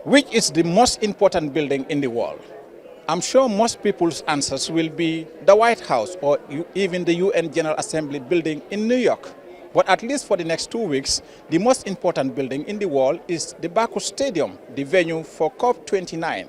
Which is the most important building in the world? I'm sure most people's answers will be the White House or even the UN General Assembly building in New York. But at least for the next 2 weeks, the most important building in the world is the Baku Stadium, the venue for COP29.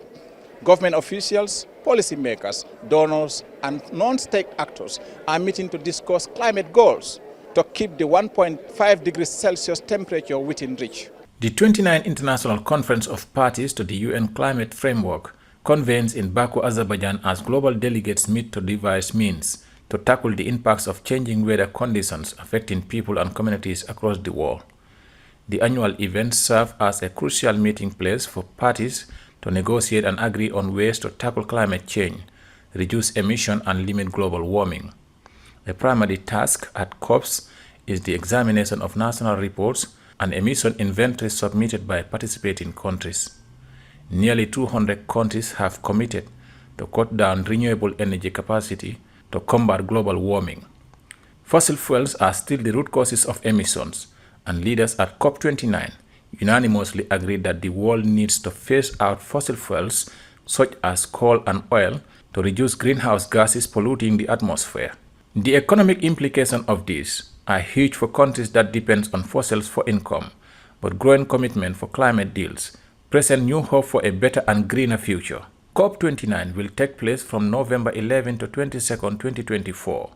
Government officials, policymakers, donors, and non-state actors are meeting to discuss climate goals to keep the 1.5 degrees Celsius temperature within reach. The 29th International Conference of Parties to the UN Climate Framework convenes in Baku, Azerbaijan as global delegates meet to devise means to tackle the impacts of changing weather conditions affecting people and communities across the world. The annual event serves as a crucial meeting place for parties to negotiate and agree on ways to tackle climate change, reduce emission and limit global warming. A primary task at COPs is the examination of national reports and emission inventories submitted by participating countries. Nearly 200 countries have committed to cut down renewable energy capacity to combat global warming. Fossil fuels are still the root causes of emissions, and leaders at COP29 unanimously agreed that the world needs to phase out fossil fuels such as coal and oil to reduce greenhouse gases polluting the atmosphere. The economic implications of this are huge for countries that depend on fossils for income, but growing commitment for climate deals present new hope for a better and greener future. COP29 will take place from November 11 to 22, 2024.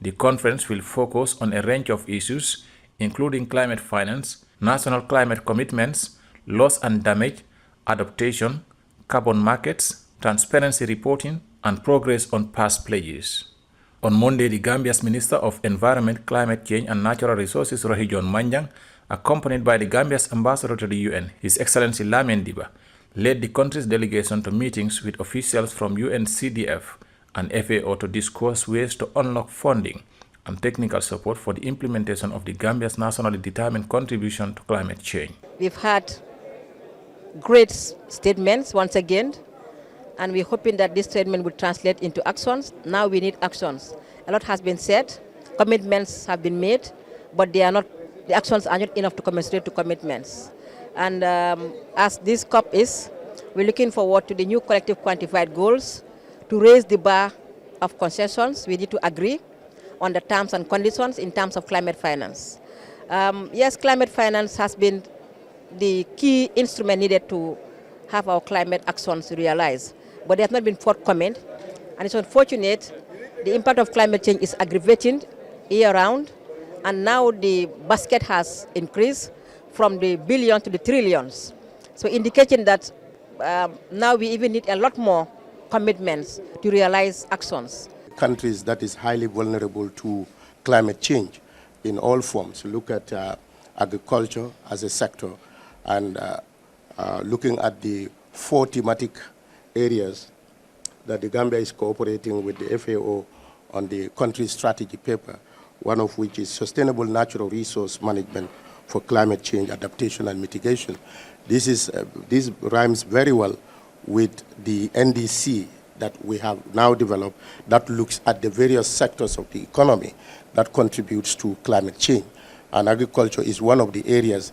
The conference will focus on a range of issues, including climate finance, national climate commitments, loss and damage, adaptation, carbon markets, transparency reporting, and progress on past pledges. On Monday, the Gambia's Minister of Environment, Climate Change and Natural Resources, Rohijon Manjang, accompanied by the Gambia's ambassador to the UN, His Excellency Lamin Diba, led the country's delegation to meetings with officials from UNCDF and FAO to discuss ways to unlock funding and technical support for the implementation of the Gambia's nationally determined contribution to climate change. We've had great statements once again, and we're hoping that this statement will translate into actions. Now we need actions. A lot has been said, commitments have been made, but the actions are not enough to commensurate to commitments. And as this COP is, we're looking forward to the new collective quantified goals to raise the bar of concessions. We need to agree on the terms and conditions in terms of climate finance. Yes, climate finance has been the key instrument needed to have our climate actions realized, but they have not been forthcoming, and it's unfortunate. The impact of climate change is aggravating year-round, and now the basket has increased from the billion to the trillions. So indicating that now we even need a lot more commitments to realize actions. Countries that is highly vulnerable to climate change in all forms. Look at agriculture as a sector, and looking at the 4 thematic areas that the Gambia is cooperating with the FAO on the country strategy paper, one of which is sustainable natural resource management for climate change adaptation and mitigation. This rhymes very well with the NDC that we have now developed that looks at the various sectors of the economy that contributes to climate change. And agriculture is one of the areas,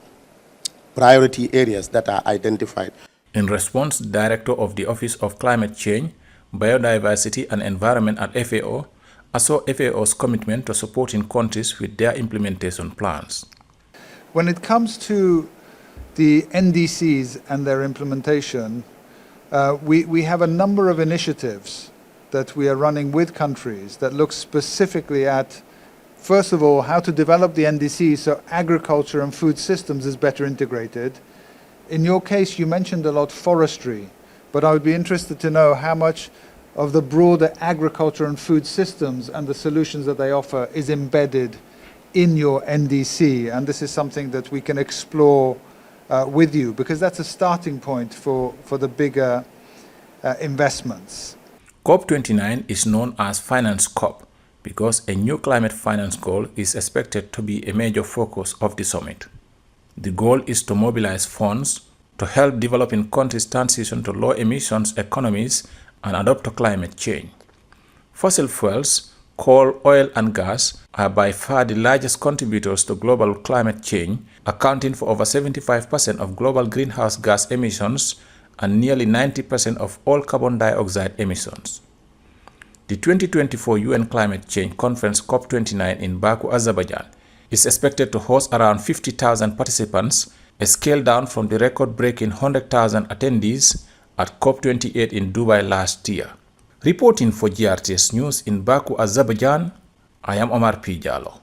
priority areas that are identified. In response, the Director of the Office of Climate Change, Biodiversity and Environment at FAO assured FAO's commitment to supporting countries with their implementation plans. When it comes to the NDCs and their implementation, we have a number of initiatives that we are running with countries that look specifically at, first of all, how to develop the NDCs so agriculture and food systems is better integrated. In your case, you mentioned a lot forestry, but I would be interested to know how much of the broader agriculture and food systems and the solutions that they offer is embedded in your NDC. And this is something that we can explore with you, because that's a starting point for the bigger investments. COP29 is known as Finance COP because a new climate finance goal is expected to be a major focus of the summit. The goal is to mobilize funds to help developing countries transition to low emissions economies and adapt to climate change. Fossil fuels, coal, oil and gas are by far the largest contributors to global climate change, accounting for over 75% of global greenhouse gas emissions and nearly 90% of all carbon dioxide emissions. The 2024 UN Climate Change Conference COP29 in Baku, Azerbaijan is expected to host around 50,000 participants, a scale down from the record-breaking 100,000 attendees at COP28 in Dubai last year. Reporting for GRTS News in Baku, Azerbaijan, I am Omar P. Jallow.